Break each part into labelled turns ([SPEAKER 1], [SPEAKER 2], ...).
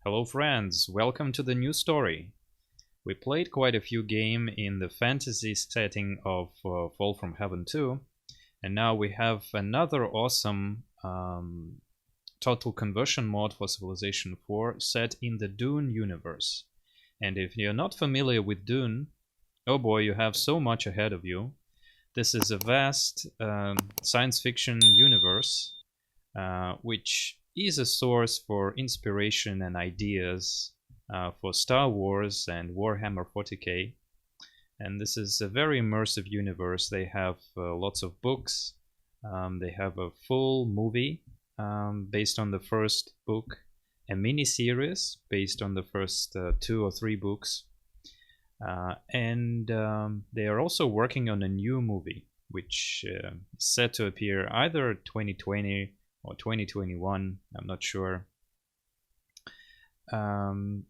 [SPEAKER 1] Hello friends, welcome to the new story. We played quite a few games in the fantasy setting of Fall from Heaven 2, and now we have another awesome total conversion mod for Civilization 4 set in the Dune universe. And if you're not familiar with Dune, oh boy, you have so much ahead of you. This is a vast science fiction universe which is a source for inspiration and ideas for Star Wars and Warhammer 40k. And this is a very immersive universe. They have lots of books. They have a full movie based on the first book, a mini series based on the first 2 or 3 books. And they are also working on a new movie, which is set to appear either 2020 or 2021, I'm not sure.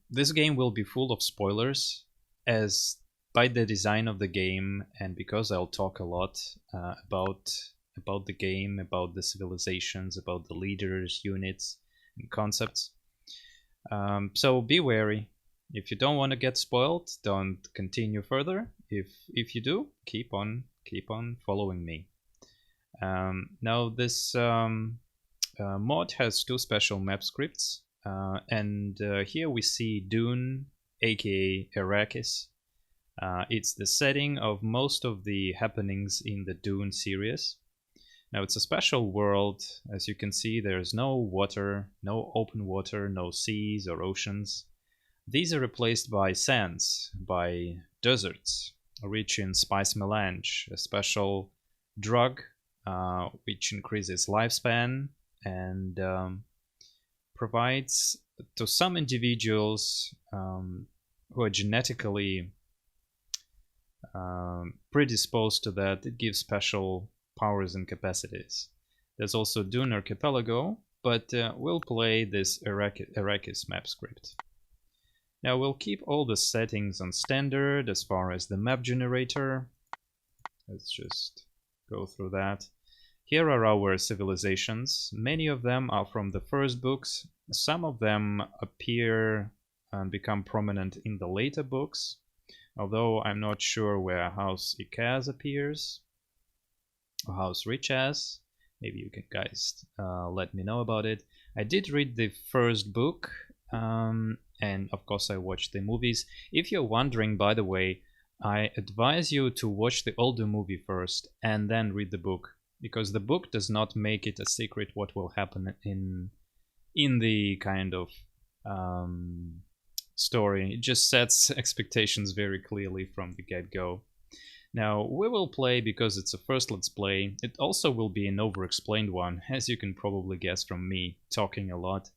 [SPEAKER 1] This game will be full of spoilers, as by the design of the game, and because I'll talk a lot about the game, about the civilizations, about the leaders, units, and concepts. So be wary. If you don't want to get spoiled, don't continue further. If you do, keep on following me. Now this mod has 2 special map scripts, and here we see Dune, aka Arrakis. It's the setting of most of the happenings in the Dune series. Now it's a special world. As you can see, there's no water, no open water, no seas or oceans. These are replaced by sands, by deserts, rich in spice melange, a special drug which increases lifespan and provides to some individuals who are genetically predisposed to that, it gives special powers and capacities. There's also Dune Archipelago, but we'll play this Arrakis map script. Now we'll keep all the settings on standard as far as the map generator. Let's just go through that. Here are our civilizations. Many of them are from the first books. Some of them appear and become prominent in the later books, although I'm not sure where House Ikaz appears, or House Richaz. Maybe you can guys let me know about it. I did read the first book, and of course I watched the movies. If you're wondering, by the way, I advise you to watch the older movie first and then read the book, because the book does not make it a secret what will happen in the kind of story. It just sets expectations very clearly from the get-go. Now we will play, because it's a first let's play, it also will be an overexplained one, as you can probably guess from me talking a lot.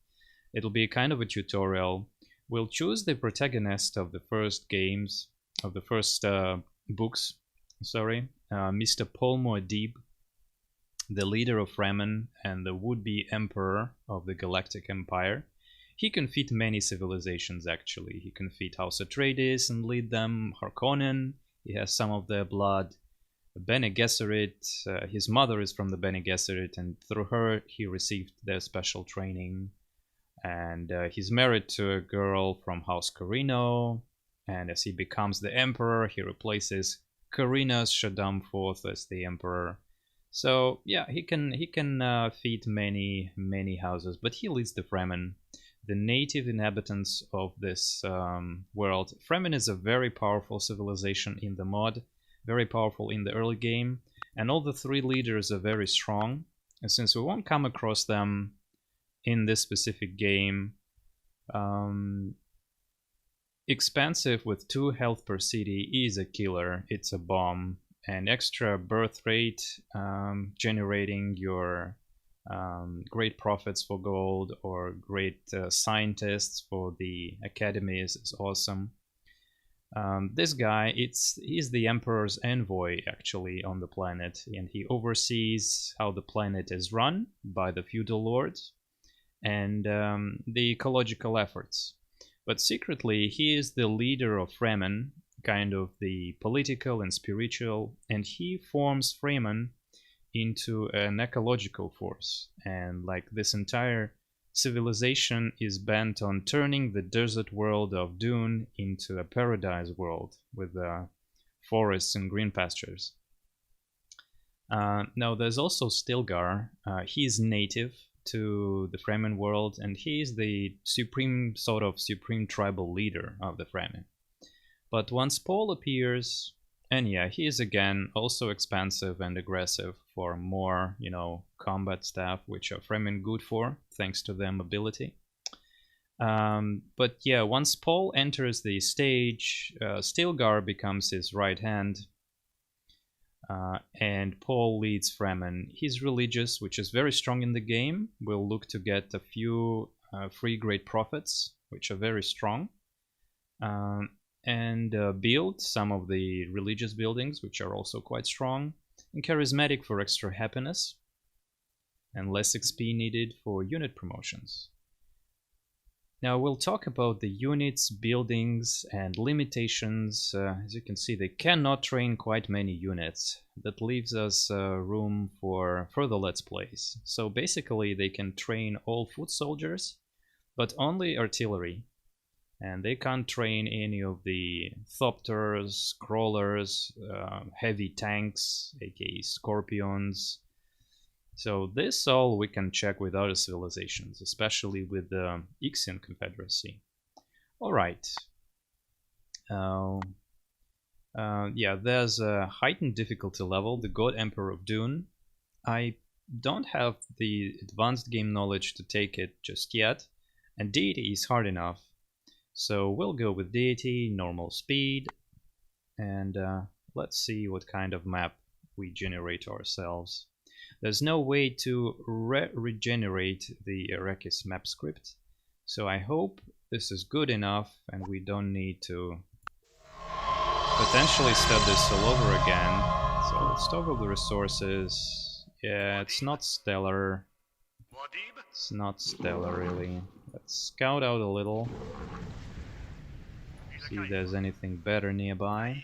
[SPEAKER 1] It'll be kind of a tutorial. We'll choose the protagonist of the first games, of the first books, sorry, Mr. Paul Muad'dib, the leader of Fremen and the would-be emperor of the Galactic Empire. He can feed many civilizations, actually. He can feed House Atreides and lead them, Harkonnen. He has some of their blood. Bene Gesserit, his mother is from the Bene Gesserit, and through her he received their special training. And he's married to a girl from House Corrino, and as he becomes the emperor, he replaces Corrina's Shaddam IV as the emperor. So yeah, he can feed many houses, but he leads the Fremen, the native inhabitants of this world. Fremen is a very powerful civilization in the mod, very powerful in the early game, and all the 3 leaders are very strong. And since we won't come across them in this specific game, expansive with 2 health per city is a killer. It's a bomb. And extra birth rate, generating your great profits for gold or great scientists for the academies is awesome. This guy, he's the emperor's envoy actually on the planet, and he oversees how the planet is run by the feudal lords and the ecological efforts. But secretly, he is the leader of Fremen, kind of the political and spiritual, and he forms Fremen into an ecological force. And like this entire civilization is bent on turning the desert world of Dune into a paradise world with forests and green pastures. Now there's also Stilgar. He's native to the Fremen world, and he's the supreme tribal leader of the Fremen. But once Paul appears, and yeah, he is again also expansive and aggressive for more, combat stuff, which are Fremen good for, thanks to their mobility. But yeah, once Paul enters the stage, Stilgar becomes his right hand, and Paul leads Fremen. He's religious, which is very strong in the game. We'll look to get a few free great prophets, which are very strong. And build some of the religious buildings, which are also quite strong, and charismatic for extra happiness, and less XP needed for unit promotions. Now we'll talk about the units, buildings, and limitations. As you can see, they cannot train quite many units. That leaves us room for further Let's Plays. So basically they can train all foot soldiers, but only artillery. And they can't train any of the Thopters, Crawlers, heavy tanks, aka Scorpions. So this all we can check with other civilizations, especially with the Ixian Confederacy. Alright. Yeah, there's a heightened difficulty level, the God Emperor of Dune. I don't have the advanced game knowledge to take it just yet, and Deity is hard enough. So we'll go with Deity, normal speed, and let's see what kind of map we generate ourselves. There's no way to regenerate the Arrakis map script, so I hope this is good enough and we don't need to potentially start this all over again. So let's toggle the resources. Yeah, it's not stellar. It's not stellar really. Let's scout out a little. See if there's anything better nearby.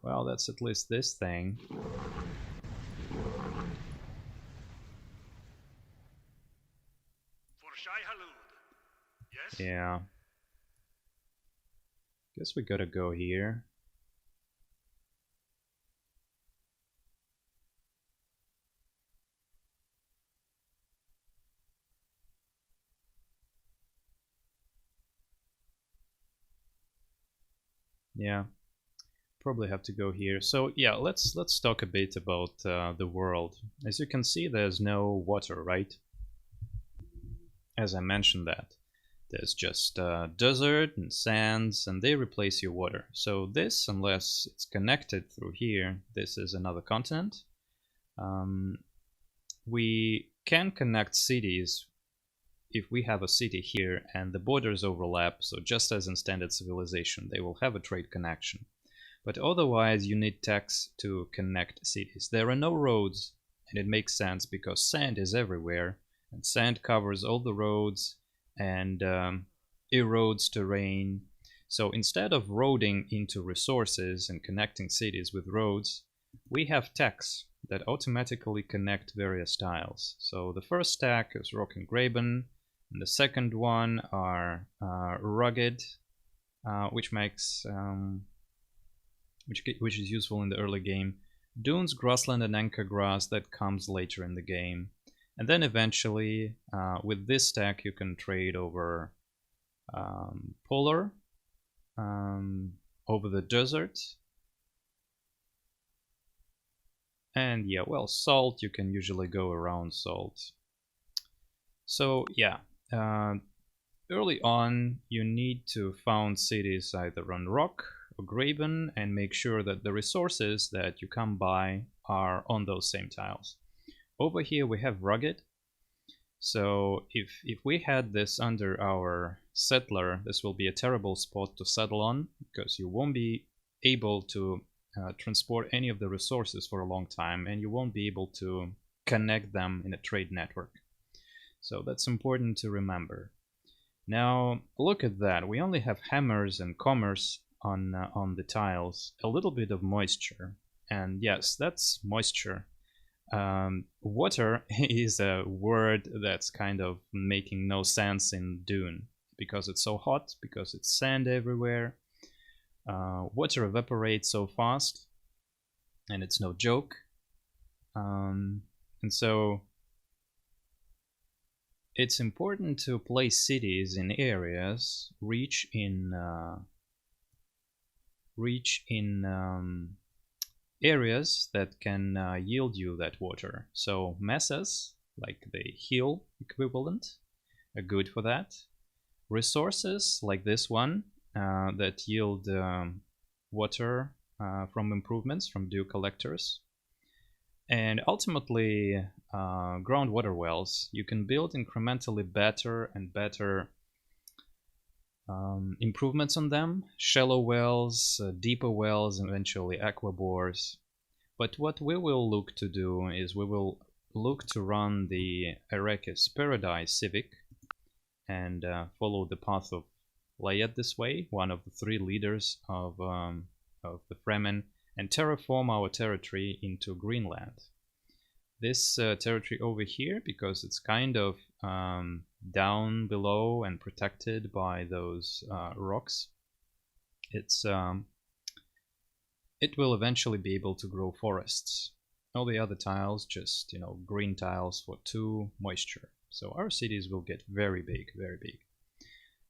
[SPEAKER 1] Well, that's at least this thing. Yeah. Guess we gotta go here. Yeah, probably have to go here. So yeah, let's talk a bit about the world. As you can see, there's no water, right? As I mentioned that. There's just desert and sands, and they replace your water. So this, unless it's connected through here, this is another continent. We can connect cities if we have a city here and the borders overlap, so just as in standard civilization, they will have a trade connection. But otherwise you need techs to connect cities. There are no roads, and it makes sense because sand is everywhere, and sand covers all the roads and erodes terrain. So instead of roading into resources and connecting cities with roads, we have techs that automatically connect various tiles. So the first stack is rock and graben, and the second one are rugged, which makes which is useful in the early game. Dunes, grassland, and anchor grass, that comes later in the game. And then eventually, with this stack, you can trade over polar, over the desert, and yeah, well, salt, you can usually go around salt. So yeah, early on, you need to found cities either on rock or graben and make sure that the resources that you come by are on those same tiles. Over here we have rugged. So if we had this under our settler, this will be a terrible spot to settle on, because you won't be able to transport any of the resources for a long time, and you won't be able to connect them in a trade network. So that's important to remember. Now look at that, we only have hammers and commerce on the tiles, a little bit of moisture, and yes, that's moisture. Water is a word that's kind of making no sense in Dune because it's so hot, because it's sand everywhere. Water evaporates so fast, and it's no joke. And so it's important to place cities in areas rich in areas that can yield you that water. So mesas, like the hill equivalent, are good for that. Resources like this one that yield water from improvements from dew collectors. And ultimately, groundwater wells. You can build incrementally better and better improvements on them. Shallow wells, deeper wells, and eventually aquabores. But what we will look to do is we will look to run the Arrakis Paradise Civic and follow the path of Layet this way, one of the 3 leaders of the Fremen, and terraform our territory into Greenland. This territory over here, because it's kind of down below and protected by those rocks, it will eventually be able to grow forests. All the other tiles, just green tiles for 2 moisture. So our cities will get very big, very big.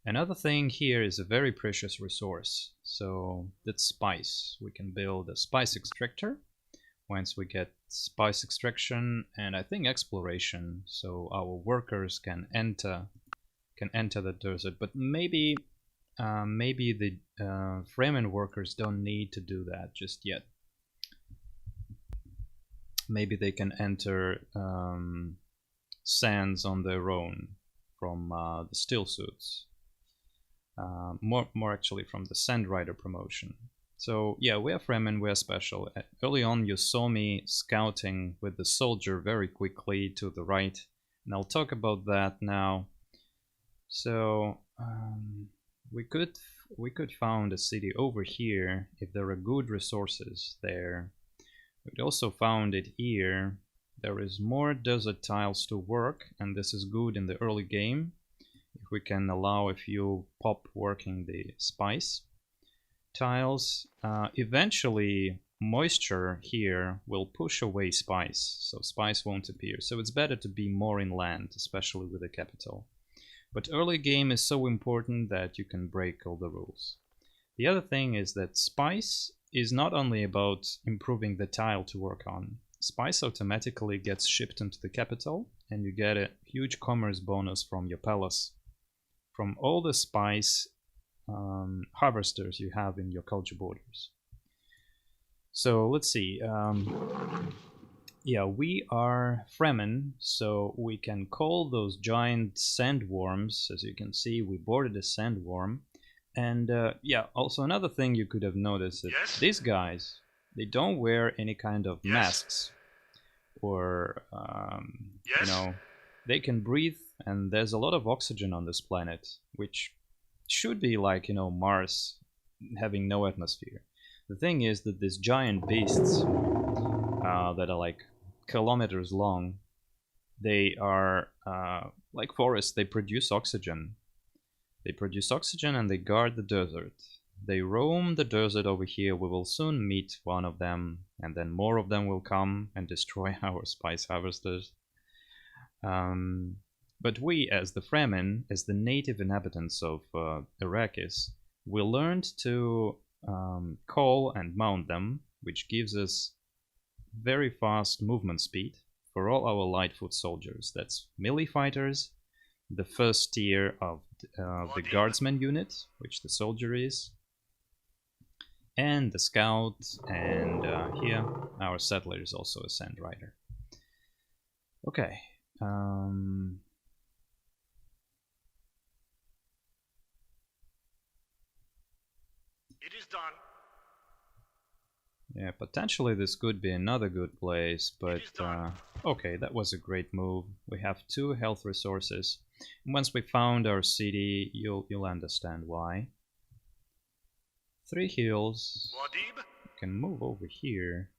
[SPEAKER 1] Another thing here is a very precious resource. So that's spice. We can build a spice extractor. Once we get spice extraction and I think exploration, so our workers can enter the desert. But maybe the Fremen workers don't need to do that just yet. Maybe they can enter sands on their own from the still suits. More actually from the Sand Rider promotion. So yeah, we are Fremen, we are special. Early on you saw me scouting with the soldier very quickly to the right, and I'll talk about that now. So we could found a city over here if there are good resources there. We also found it here. There is more desert tiles to work, and this is good in the early game. If we can allow a few pop working the spice tiles, eventually moisture here will push away spice, so spice won't appear. So it's better to be more inland, especially with the capital. But early game is so important that you can break all the rules. The other thing is that spice is not only about improving the tile to work on. Spice automatically gets shipped into the capital, and you get a huge commerce bonus from your palace, from all the spice harvesters you have in your culture borders. So let's see. Yeah, we are Fremen, so we can call those giant sandworms. As you can see, we boarded a sandworm. And yeah, also another thing you could have noticed that these guys, they don't wear any kind of masks, or they can breathe, and there's a lot of oxygen on this planet, which should be like Mars having no atmosphere. The thing is that these giant beasts that are like kilometers long, they are like forests. They produce oxygen. They produce oxygen and they guard the desert. They roam the desert over here. We will soon meet one of them, and then more of them will come and destroy our spice harvesters. But we, as the Fremen, as the native inhabitants of Arrakis, we learned to call and mount them, which gives us very fast movement speed for all our light foot soldiers. That's melee fighters, the first tier of the guardsman unit, which the soldier is, and the scout, and here our settler is also a sand rider. Okay.
[SPEAKER 2] It is done.
[SPEAKER 1] Yeah, potentially this could be another good place, but okay, that was a great move. We have 2 health resources. And once we found our city, you'll understand why. 3 hills.
[SPEAKER 2] Muad'dib?
[SPEAKER 1] We can move over here.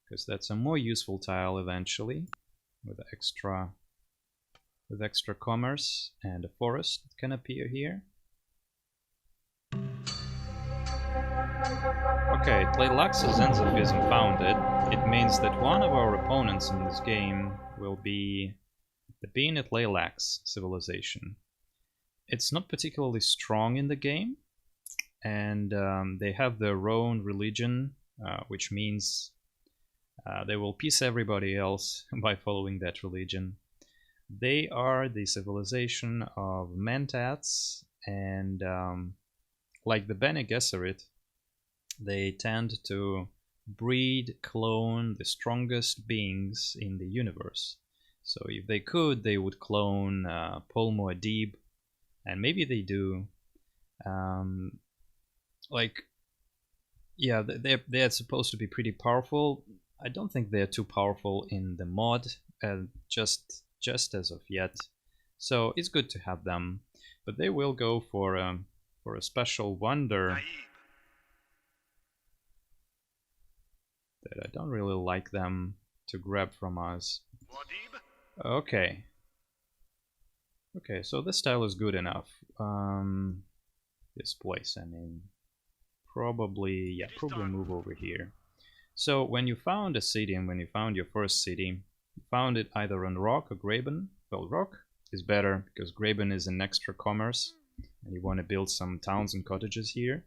[SPEAKER 1] because that's a more useful tile eventually, with extra commerce, and a forest that can appear here. Okay, Tleilax's isn't founded. It means that one of our opponents in this game will be the Bean at Tleilax civilization. It's not particularly strong in the game, and they have their own religion, which means they will peace everybody else by following that religion. They are the civilization of Mentats, and like the Bene Gesserit, they tend to breed, clone the strongest beings in the universe. So if they could, they would clone Paul Muad'dib, and maybe they do. Yeah, they're supposed to be pretty powerful. I don't think they're too powerful in the mod, just as of yet. So it's good to have them, but they will go for a special wonder that I don't really like them to grab from us. Okay. Okay, so this tile is good enough. This place, I mean, probably move over here. So when you found a city, and when you found your first city, you found it either on rock or graben. Well, rock is better because graben is an extra commerce, and you want to build some towns and cottages here.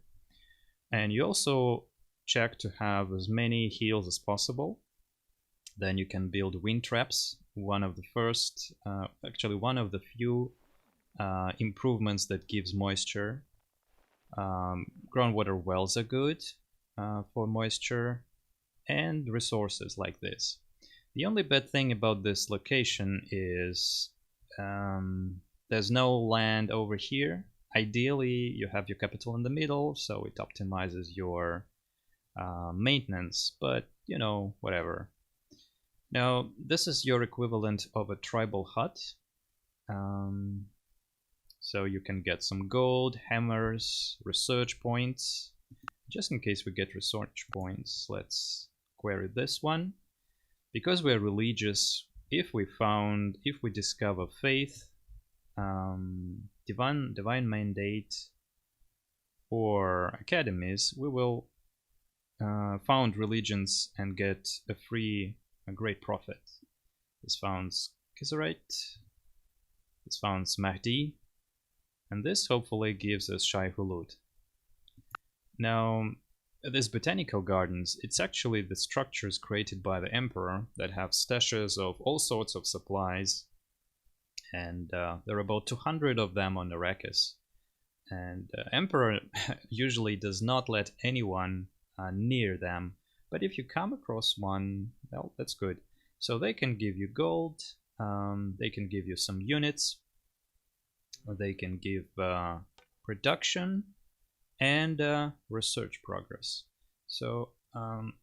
[SPEAKER 1] And you also check to have as many heals as possible. Then you can build wind traps. One of the first, actually one of the few improvements that gives moisture. Groundwater wells are good for moisture, and resources like this. The only bad thing about this location is there's no land over here. Ideally, you have your capital in the middle, so it optimizes your maintenance, but you know, whatever. Now, this is your equivalent of a tribal hut. So you can get some gold, hammers, research points. Just in case we get research points, let's query this one. Because we're religious, if we discover faith, divine mandate, or academies, we will found religions and get a great profit. This founds Kizarite, this founds Mahdi, and this hopefully gives us Shai Hulud. Now, this botanical gardens, it's actually the structures created by the Emperor that have stashes of all sorts of supplies, and there are about 200 of them on Arrakis. And Emperor usually does not let anyone near them, but if you come across one, well, that's good. So they can give you gold, they can give you some units, or they can give production and research progress. So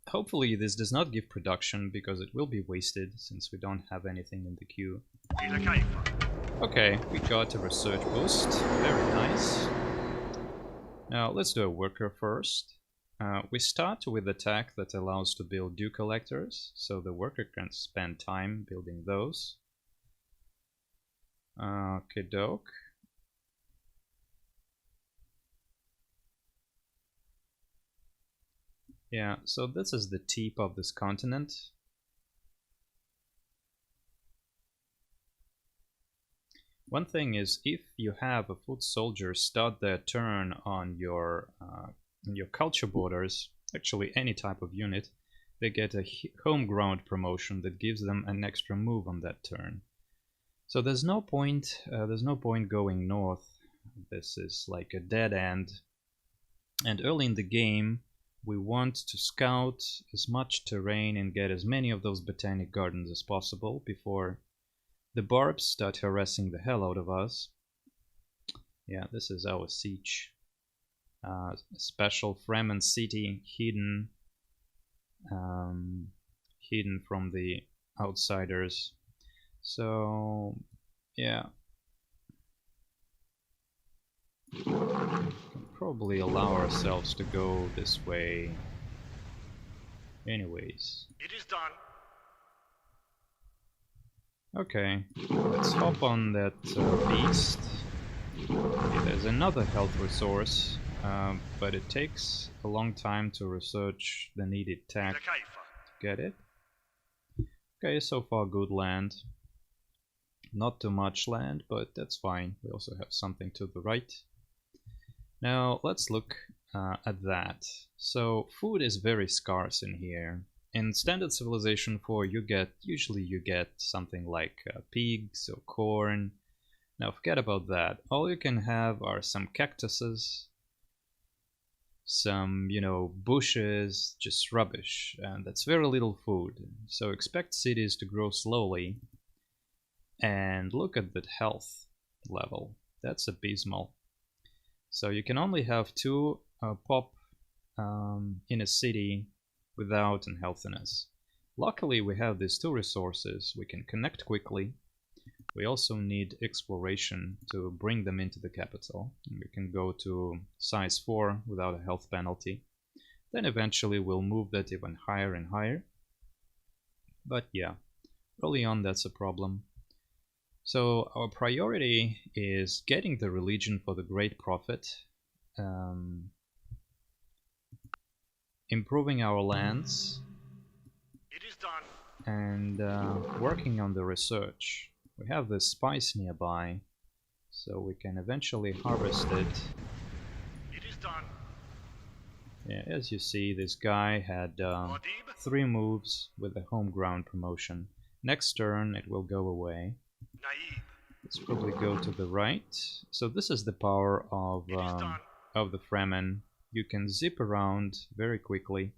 [SPEAKER 1] hopefully this does not give production, because it will be wasted since we don't have anything in the queue. Okay, we got a research boost, very nice. Now let's do a worker first. We start with a tech that allows to build dew collectors, so the worker can spend time building those. Okay, doke. Yeah, so this is the tip of this continent. One thing is, if you have a foot soldier start their turn on your culture borders, actually any type of unit, they get a home ground promotion that gives them an extra move on that turn. So there's no point going north. This is like a dead end. And early in the game, we want to scout as much terrain and get as many of those botanic gardens as possible before the barbs start harassing the hell out of us. Yeah, this is our siege. Special Fremen city, hidden from the outsiders. So, yeah. We can probably allow ourselves to go this way. Anyways.
[SPEAKER 2] It is done.
[SPEAKER 1] Okay, let's hop on that beast. Okay, there's another health resource, but it takes a long time to research the needed tech
[SPEAKER 2] إلى كيف؟
[SPEAKER 1] to get it. Okay, so far good land. Not too much land, but that's fine. We also have something to the right. Now let's look at that. So food is very scarce in here. In Standard Civilization 4 usually you get something like pigs or corn. Now forget about that. All you can have are some cactuses, some, bushes, just rubbish, and that's very little food. So expect cities to grow slowly. And look at that health level. That's abysmal. So you can only have 2 pop in a city without unhealthiness. Luckily we have these 2 resources. We can connect quickly. We also need exploration to bring them into the capital. We can go to size 4 without a health penalty. Then eventually we'll move that even higher and higher. But yeah, early on that's a problem. So our priority is getting the religion for the Great Prophet, improving our lands,
[SPEAKER 2] It is done.
[SPEAKER 1] and working on the research. We have this spice nearby, so we can eventually harvest it.
[SPEAKER 2] It is done.
[SPEAKER 1] Yeah, as you see, this guy had
[SPEAKER 2] Muad'dib?
[SPEAKER 1] 3 moves with the home ground promotion. Next turn it will go away.
[SPEAKER 2] Naib.
[SPEAKER 1] Let's probably go to the right. So this is the power of the Fremen. You can zip around very quickly.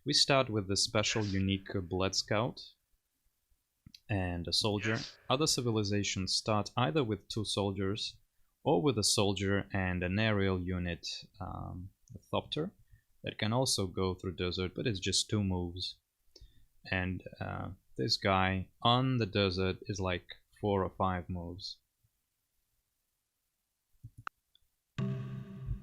[SPEAKER 1] We start with the special unique Blood Scout and a soldier.
[SPEAKER 2] Yes.
[SPEAKER 1] Other civilizations start either with 2 soldiers or with a soldier and an aerial unit, a Thopter, that can also go through desert, but it's just 2 moves. And this guy on the desert is like 4 or 5 moves.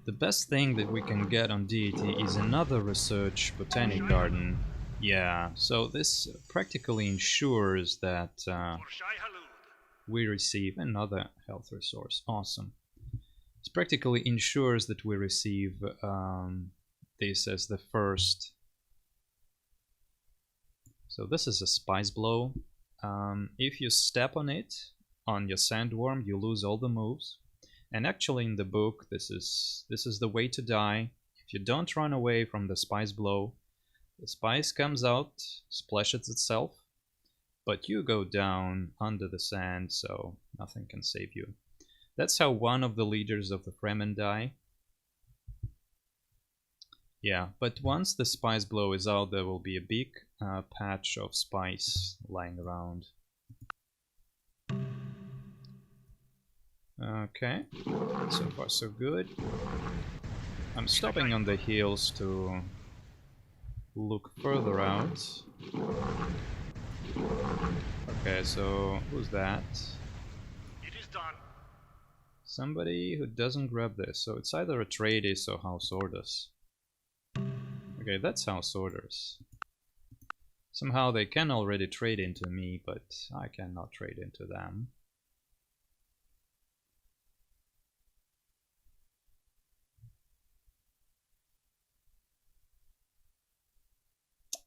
[SPEAKER 1] The best thing that we can get on Deity is another research botanic garden. Yeah, so this practically ensures that
[SPEAKER 2] For Shai Halud.
[SPEAKER 1] we receive another health resource. Awesome. This practically ensures that we receive this as the first. So this is a spice blow. If you step on it, on your sandworm, you lose all the moves. And actually in the book, this is the way to die. If you don't run away from the spice blow, the spice comes out, splashes itself, but you go down under the sand, so nothing can save you. That's how one of the leaders of the Fremen die. Yeah, but once the spice blow is out, there will be a big patch of spice lying around. Okay, so far so good. I'm stopping on the hills to look further out. Okay, so who's that?
[SPEAKER 2] It is done.
[SPEAKER 1] Somebody who doesn't grab this, so it's either a Atreides or House Orders. Okay, that's House Orders. Somehow they can already trade into me, but I cannot trade into them.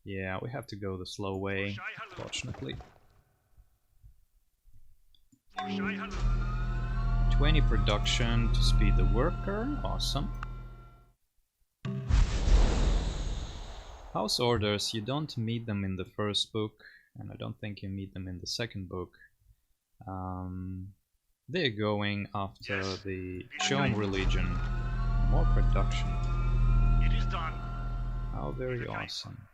[SPEAKER 1] Yeah, we have to go the slow way, fortunately.
[SPEAKER 2] For Shai Halud.
[SPEAKER 1] 20 production to speed the worker, awesome. House Orders, you don't meet them in the first book, and I don't think you meet them in the second book. They're going after the Chom religion. More production.
[SPEAKER 2] It is done.
[SPEAKER 1] How very awesome.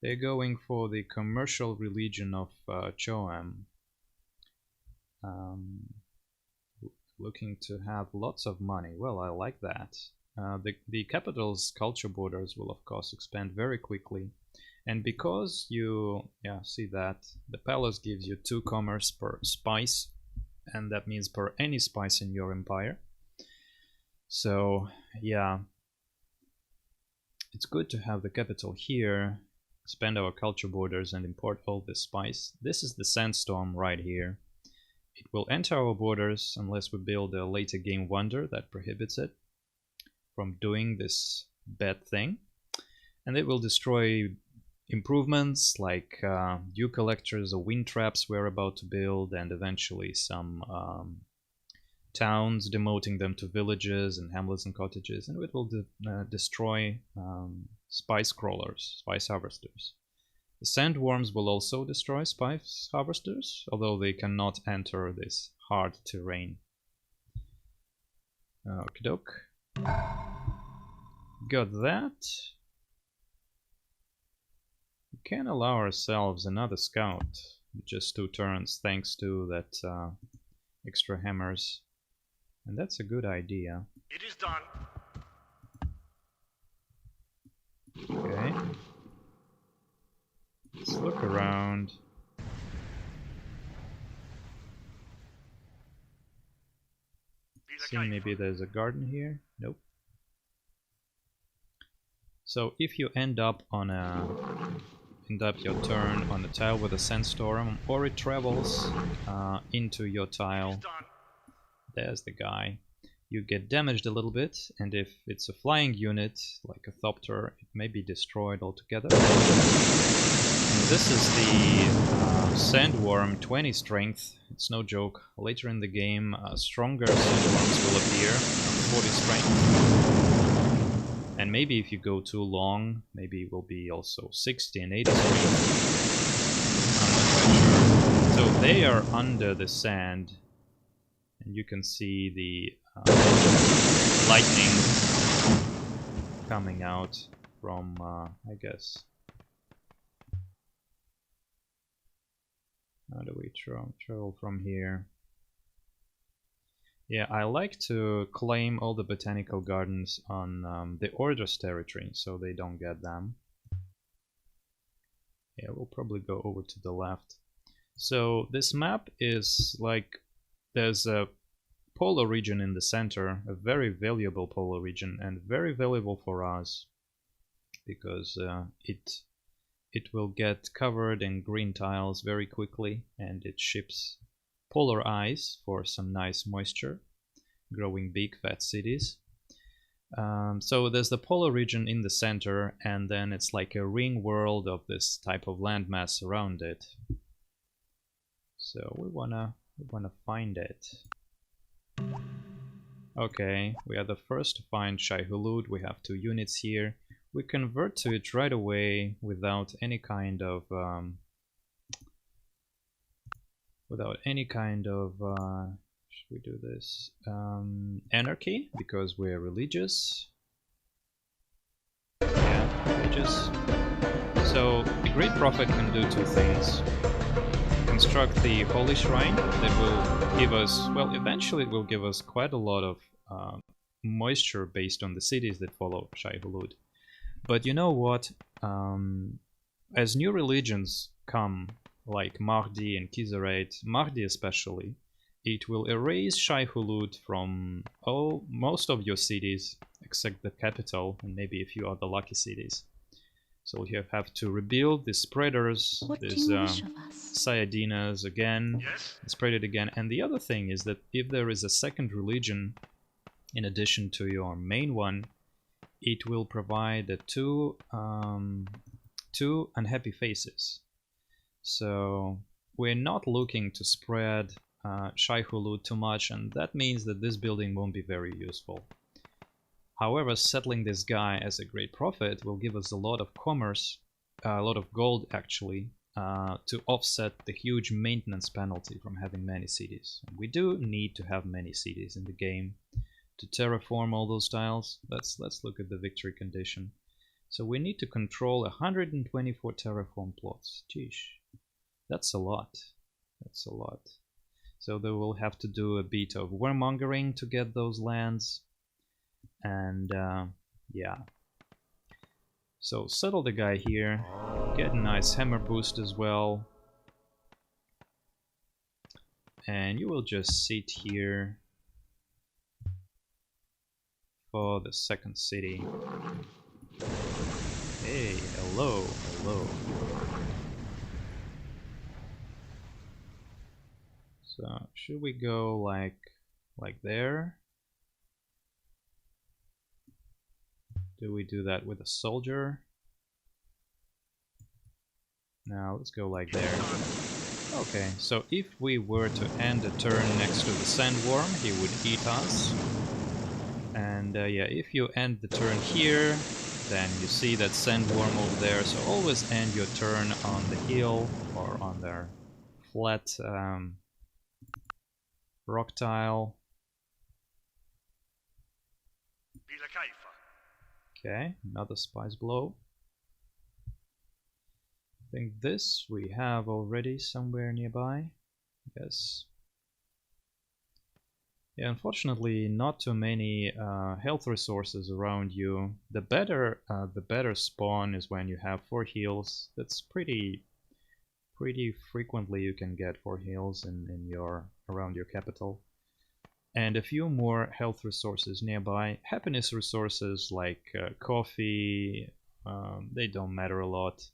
[SPEAKER 1] They're going for the commercial religion of Choam. Looking to have lots of money. Well, I like that. The capital's culture borders will of course expand very quickly. And because you see that the palace gives you 2 commerce per spice, and that means per any spice in your empire. So yeah, it's good to have the capital here, expand our culture borders and import all this spice. This is the sandstorm right here. It will enter our borders unless we build a later game wonder that prohibits it from doing this bad thing. And it will destroy improvements like dew collectors or wind traps we're about to build, and eventually some towns, demoting them to villages and hamlets and cottages, and it will destroy spice crawlers, spice harvesters. The sandworms will also destroy spice harvesters, although they cannot enter this hard terrain. Okie doke. Got that. We can allow ourselves another scout, just 2 turns, thanks to that extra hammers. And that's a good idea.
[SPEAKER 2] It is done.
[SPEAKER 1] Okay. Let's look around. See, maybe there's a garden here. Nope. So if you end up your turn on a tile with a sandstorm, or it travels into your tile, there's the guy, you get damaged a little bit, and if it's a flying unit like a Thopter, it may be destroyed altogether. And this is the sandworm 20 strength. It's no joke. Later in the game, stronger sandworms will appear, 40 strength. And maybe if you go too long, maybe it will be also 60 and 80 strength. I'm not quite sure. So they are under the sand, and you can see the lightning coming out from, I guess. How do we travel from here? Yeah, I like to claim all the botanical gardens on the Order's territory, so they don't get them. Yeah, we'll probably go over to the left. So this map is like, there's a polar region in the center, a very valuable polar region, and very valuable for us because it will get covered in green tiles very quickly, and it ships polar ice for some nice moisture, growing big fat cities. So there's the polar region in the center, and then it's like a ring world of this type of landmass around it. So we wanna find it. Okay, we are the first to find Shai Hulud. We have 2 units here. We convert to it right away without any kind of should we do this? Anarchy, because we're religious. Yeah, religious. So the Great Prophet can do 2 things. Construct the Holy Shrine that will give us, well, eventually it will give us quite a lot of moisture based on the cities that follow Shai Hulud. But you know what? As new religions come, like Mahdi and Kizarate, Mahdi especially, it will erase Shai Hulud from most of your cities, except the capital and maybe a few other lucky cities. So you have to rebuild the spreaders, these Sayadinas again, spread it again. And the other thing is that if there is a second religion in addition to your main one, it will provide 2 unhappy faces. So we're not looking to spread Shai Hulud too much, and that means that this building won't be very useful. However, settling this guy as a Great Prophet will give us a lot of commerce, a lot of gold actually, to offset the huge maintenance penalty from having many cities. We do need to have many cities in the game to terraform all those tiles. Let's look at the victory condition. So we need to control 124 terraform plots. Geesh, that's a lot. That's a lot. So they will have to do a bit of warmongering to get those lands. And yeah. So settle the guy here. Get a nice hammer boost as well. And you will just sit here for the second city. Hey, hello, hello. So, should we go like there? Do we do that with a soldier? Now, let's go like there. Okay, so if we were to end a turn next to the sandworm, he would eat us. And yeah, if you end the turn here, then you see that sandworm over there, so always end your turn on the hill or on the flat rock tile. Okay, another spice blow. I think this we have already somewhere nearby. Yes. Yeah, unfortunately, not too many health resources around you. The better spawn is when you have 4 heals. That's pretty frequently you can get 4 heals in your around your capital. And a few more health resources nearby. Happiness resources like coffee, they don't matter a lot.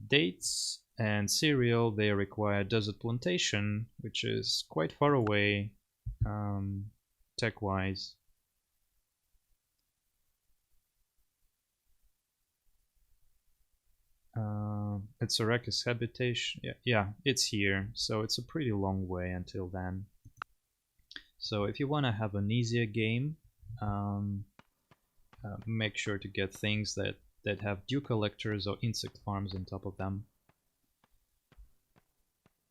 [SPEAKER 1] Dates and cereal, they require desert plantation, which is quite far away tech-wise. It's Arrakis habitation. Yeah, it's here, so it's a pretty long way until then. So if you want to have an easier game, make sure to get things that have dew collectors or insect farms on top of them.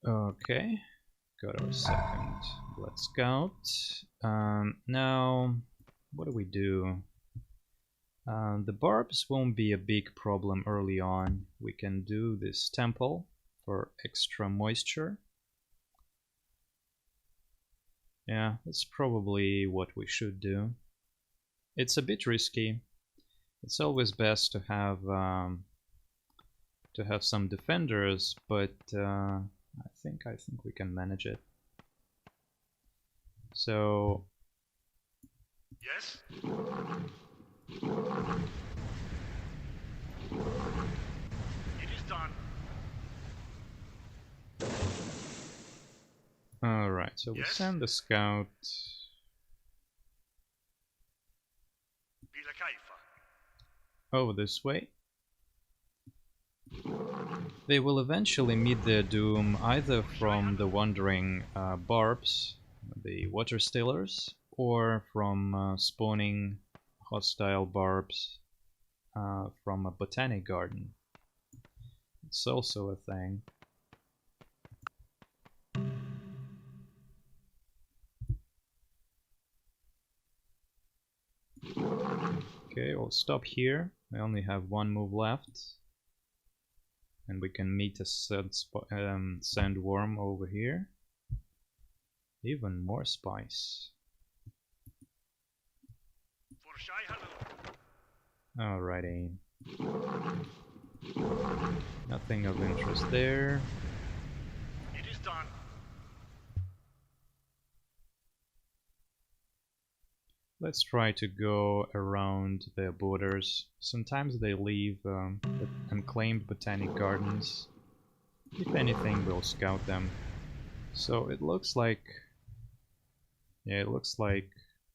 [SPEAKER 1] Okay, got our second Blood Scout. Now, what do we do? The barbs won't be a big problem early on. We can do this temple for extra moisture. Yeah, that's probably what we should do. It's a bit risky. It's always best to have some defenders, but I think we can manage it. So
[SPEAKER 2] yes. It is done.
[SPEAKER 1] all right, so we send the scout. Over this way. They will eventually meet their doom either from the wandering barbs, the water stealers, or from spawning hostile barbs from a botanic garden. It's also a thing. Okay, we'll stop here. I only have 1 move left. And we can meet a sandworm over here. Even more spice. Alrighty. Nothing of interest there.
[SPEAKER 2] It is done.
[SPEAKER 1] Let's try to go around their borders. Sometimes they leave unclaimed botanic gardens. If anything, we'll scout them. So it looks like... yeah, it looks like...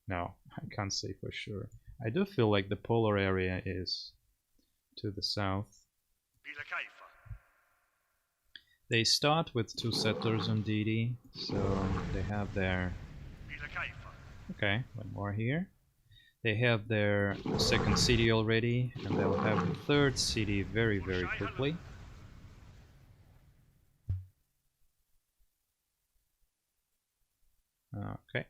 [SPEAKER 1] no, I can't say for sure. I do feel like the polar area is to the south. They start with 2 settlers on Deity, so they have their... okay, 1 more here. They have their 2nd city already, and they'll have the 3rd city very, very quickly. Okay.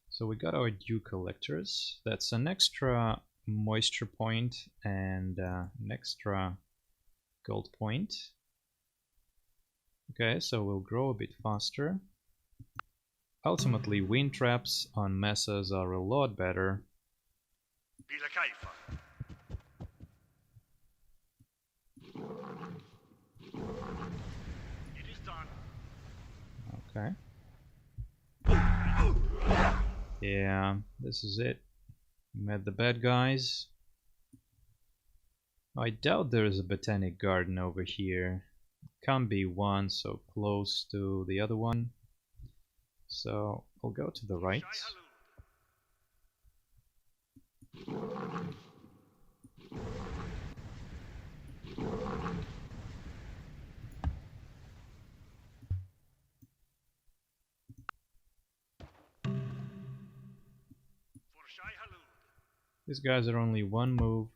[SPEAKER 1] So we got our dew collectors. That's an extra moisture point and an extra gold point. Okay, so we'll grow a bit faster. Ultimately, wind traps on mesas are a lot better.
[SPEAKER 2] It is done.
[SPEAKER 1] Okay. Yeah, this is it. Met the bad guys. I doubt there is a botanic garden over here. Can't be one so close to the other one. So I'll go to the right. These guys are only one move,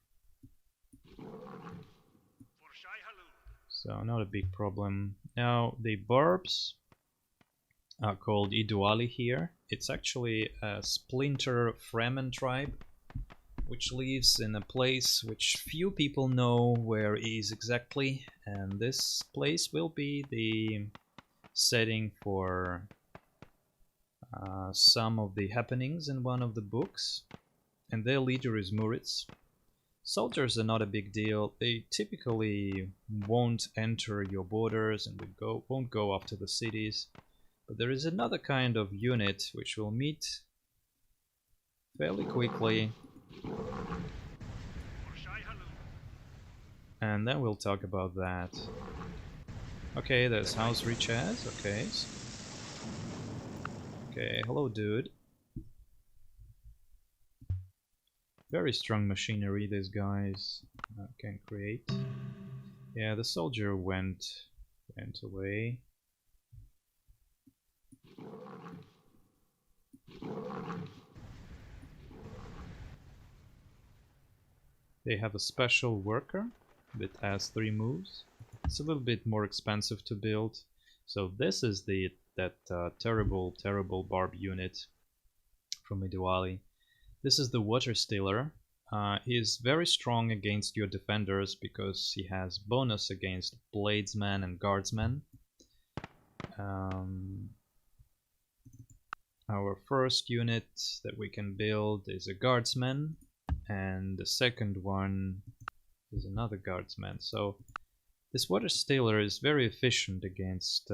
[SPEAKER 1] so not a big problem. Now the barbs are called Iduali here. It's actually a splinter Fremen tribe which lives in a place which few people know where is exactly, and this place will be the setting for some of the happenings in one of the books, and their leader is Muritz. Soldiers are not a big deal. They typically won't enter your borders and won't go after the cities. But there is another kind of unit which we'll meet fairly quickly. And then we'll talk about that. Okay, there's House Richaz. Okay. Okay, hello dude. Very strong machinery these guys can create. Yeah, the soldier went away. They have a special worker that has 3 moves. It's a little bit more expensive to build. So this is that terrible barb unit from Iduali. This is the Water Stealer. He is very strong against your defenders because he has bonus against Bladesmen and Guardsmen. Our first unit that we can build is a Guardsman, and the second one is another Guardsman. So this Water Stealer is very efficient against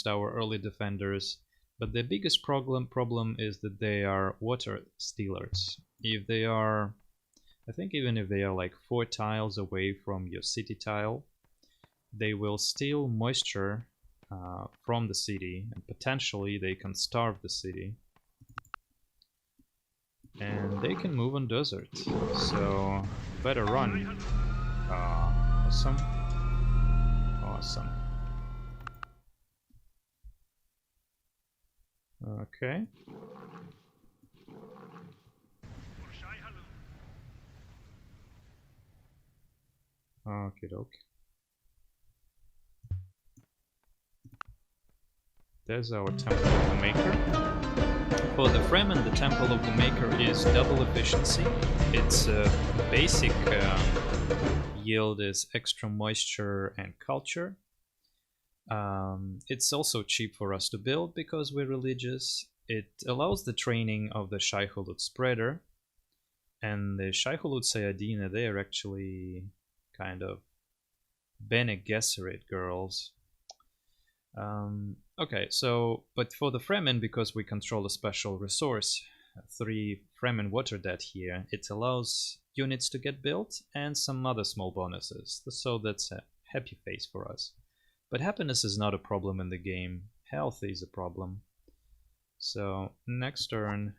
[SPEAKER 1] our early defenders. But the biggest problem is that they are water stealers. If they are, I think even if they are like 4 tiles away from your city tile, they will steal moisture from the city, and potentially they can starve the city. And they can move on desert, so better run. Awesome. Awesome. Okay. Okie doke. There's our Temple of the Maker. For the Fremen, the Temple of the Maker is double efficiency. Its basic yield is extra moisture and culture. It's also cheap for us to build because we're religious. It allows the training of the Shai-Hulud Spreader, and the Shai-Hulud Sayadina, they are actually kind of Bene Gesserit girls. Okay, so, but for the Fremen, because we control a special resource, 3 Fremen Water Debt here, it allows units to get built and some other small bonuses, so that's a happy face for us. But happiness is not a problem in the game, health is a problem. So next turn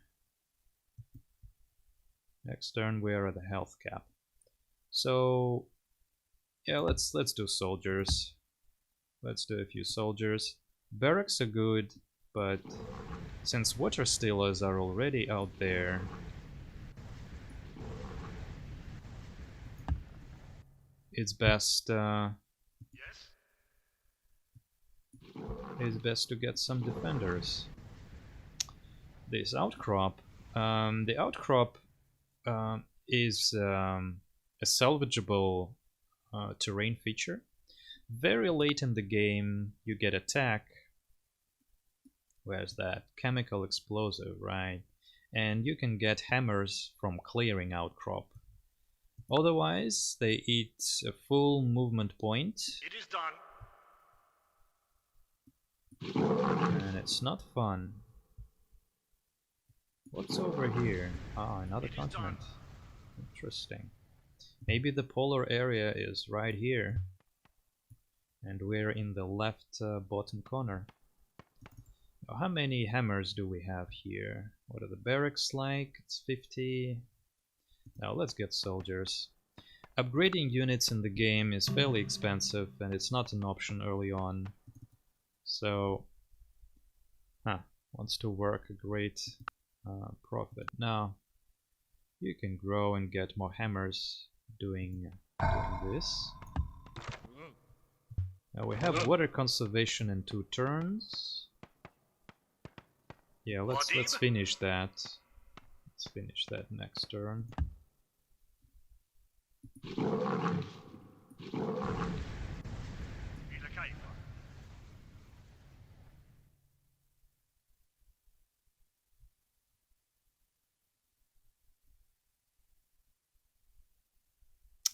[SPEAKER 1] we are at the health cap. So yeah, let's do soldiers. Let's do a few soldiers. Barracks are good, but since water stealers are already out there, it's best to get some defenders. This outcrop, the outcrop is a salvageable terrain feature. Very late in the game you get attack. Where's that? Chemical explosive, right? And you can get hammers from clearing outcrop. Otherwise, they eat a full movement point.
[SPEAKER 2] It is done.
[SPEAKER 1] And it's not fun. What's over here? Ah, another continent. Interesting. Maybe the polar area is right here. And we're in the left bottom corner. Now, how many hammers do we have here? What are the barracks like? It's 50. Now let's get soldiers. Upgrading units in the game is fairly expensive and it's not an option early on. So, wants to work a great profit. Now, you can grow and get more hammers doing this. Now we have water conservation in 2 turns. Yeah, let's finish that. Let's finish that next turn.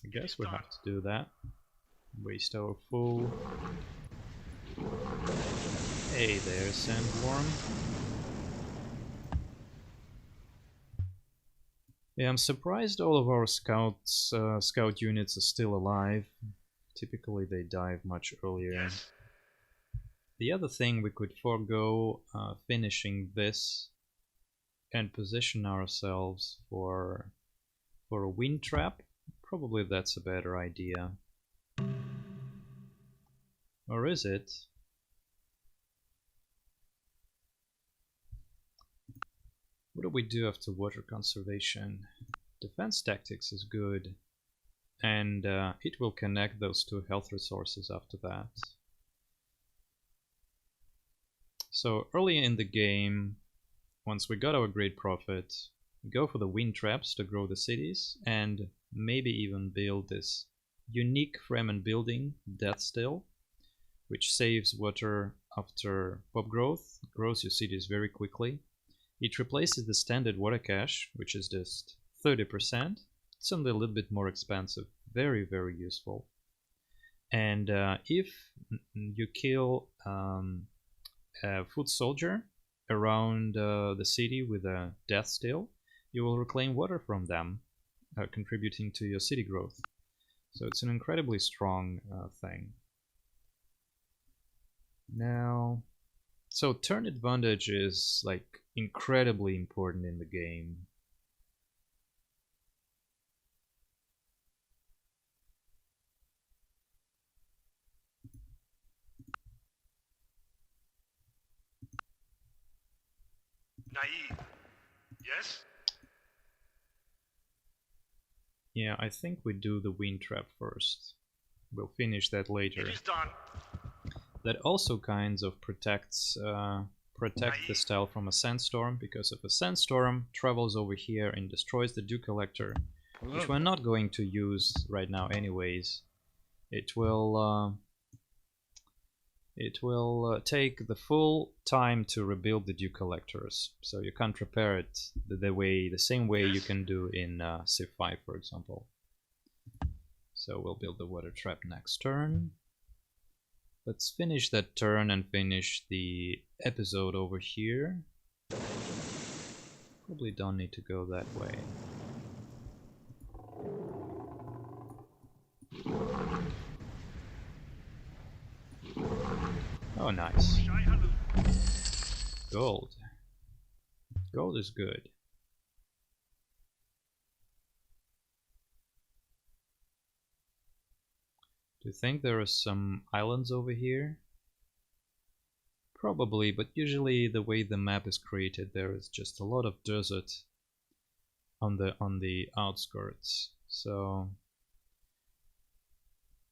[SPEAKER 1] I guess we have to do that. Waste our full. Hey there, sandworm. Yeah, I'm surprised all of our scout units are still alive. Typically they dive much earlier.
[SPEAKER 2] Yes.
[SPEAKER 1] The other thing, we could forego finishing this and position ourselves for a wind trap. Probably that's a better idea. Or is it? What do we do after water conservation? Defense tactics is good, and it will connect those 2 health resources after that. So early in the game, once we got our great profit, we go for the wind traps to grow the cities, and maybe even build this unique Fremen building, Death Still, which saves water after pop growth, grows your cities very quickly. It replaces the standard water cache, which is just 30%. It's only a little bit more expensive. Very, very useful. And if you kill a foot soldier around the city with a death still, you will reclaim water from them, contributing to your city growth. So it's an incredibly strong thing. Now, so turn advantage is like incredibly important in the game.
[SPEAKER 2] Naive. Yes?
[SPEAKER 1] Yeah, I think we do the wind trap first. We'll finish that later.
[SPEAKER 2] It is done.
[SPEAKER 1] That also kinds of protects the style from a sandstorm, because if a sandstorm travels over here and destroys the dew collector, which we're not going to use right now anyways, it will take the full time to rebuild the dew collectors. So you can't repair it the same way you can do in Civ 5, for example. So we'll build the water trap next turn. Let's finish that turn and finish the episode over here. Probably don't need to go that way. Oh, nice. Gold. Gold is good. Do you think there are some islands over here? Probably, but usually the way the map is created, there is just a lot of desert on the outskirts. So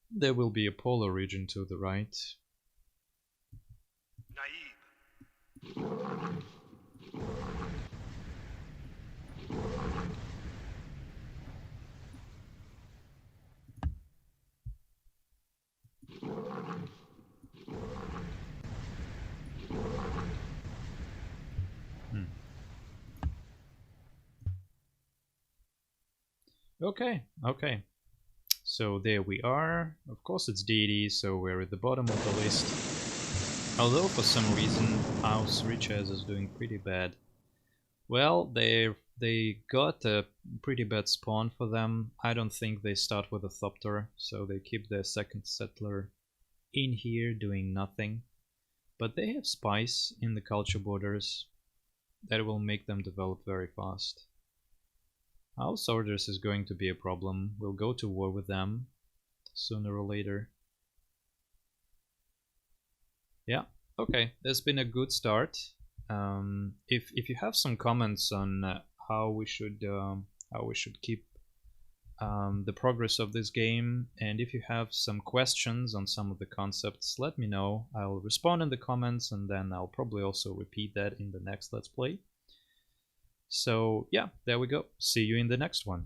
[SPEAKER 1] there will be a polar region to the right.
[SPEAKER 2] Naive.
[SPEAKER 1] Okay. So there we are. Of course it's Deity, so we're at the bottom of the list. Although for some reason House Richaz is doing pretty bad. Well, they got a pretty bad spawn for them. I don't think they start with a Thopter, so they keep their second settler in here doing nothing. But they have spice in the culture borders that will make them develop very fast. House orders is going to be a problem. We'll go to war with them sooner or later. Yeah, okay, that's been a good start. If you have some comments on how we should keep the progress of this game, and if you have some questions on some of the concepts, let me know. I'll respond in the comments, and then I'll probably also repeat that in the next Let's Play. So yeah, there we go. See you in the next one.